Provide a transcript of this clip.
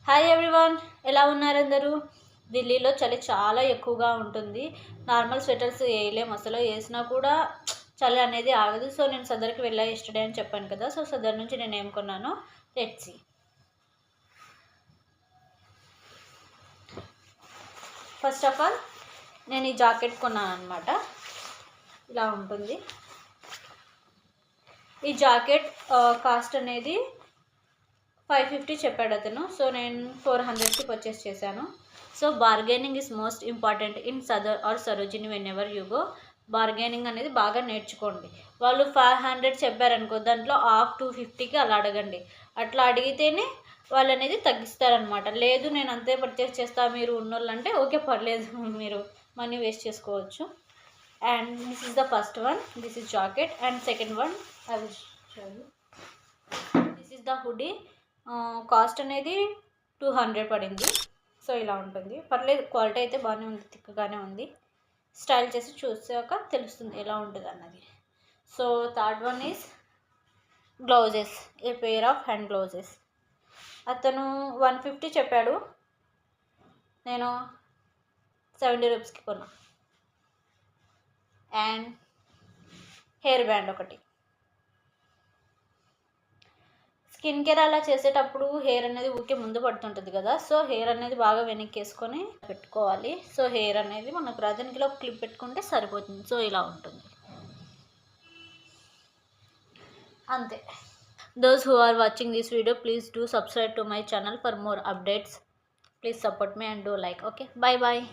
Hi everyone, ఎలా ఉన్నారు అందరూ? ఢిల్లీలో చలి చాలా ఎక్కువగా ఉంటుంది. నార్మల్ స్వెటర్స్ వేయలేము, అసలు వేసినా కూడా చలి అనేది ఆగదు. సో నేను సదర్కి వెళ్ళా ఎస్టర్డే అని చెప్పాను కదా. సో సదర్ నుంచి నేను ఏం కొన్నాను let's see. First of all నేను ఈ జాకెట్ కొన్నాను అనమాట. ఇలా ఉంటుంది ఈ జాకెట్. కాస్ట్ అనేది 550 చెప్పాడు అతను. సో నేను 400కి పర్చేస్ చేశాను. So bargaining is most important in Sadar or Sarojini whenever you go. Bargaining అనేది బాగా నేర్చుకోండి. వాళ్ళు 500 చెప్పారనుకో, దాంట్లో హాఫ్ 250కి అలా అడగండి. అట్లా అడిగితేనే వాళ్ళు అనేది తగ్గిస్తారనమాట. లేదు నేను అంతే పర్చేస్ చేస్తా మీరు ఉన్నోళ్ళు అంటే ఓకే, పర్లేదు, మీరు మనీ వేస్ట్ చేసుకోవచ్చు. And this is the first one, this is jacket. And second one I will show you. This is the hoodie. Cost అనేది 200 పడింది. సో ఇలా ఉంటుంది, పర్లేదు, క్వాలిటీ అయితే బాగానే ఉంది, థిక్గానే ఉంది. స్టైల్ చేసి చూసాక తెలుస్తుంది ఎలా ఉంటుంది అన్నది. So third one is gloves, a pair of hand gloves. అతను 150 చెప్పాడు, నేను 70 రూపీస్కి కొన్నా. అండ్ హెయిర్ బ్యాండ్ ఒకటి. స్కిన్ కేర్ అలా చేసేటప్పుడు హెయిర్ అనేది ఊరికే ముందు పడుతుంటుంది కదా. సో హెయిర్ అనేది బాగా వెనక్కేసుకొని పెట్టుకోవాలి. సో హెయిర్ అనేది మనకు రాజనికిలో క్లిప్ పెట్టుకుంటే సరిపోతుంది. సో ఇలా ఉంటుంది, అంతే. Those who are watching this video, please do subscribe to my channel for more updates. Please support me and do like. Okay, bye bye.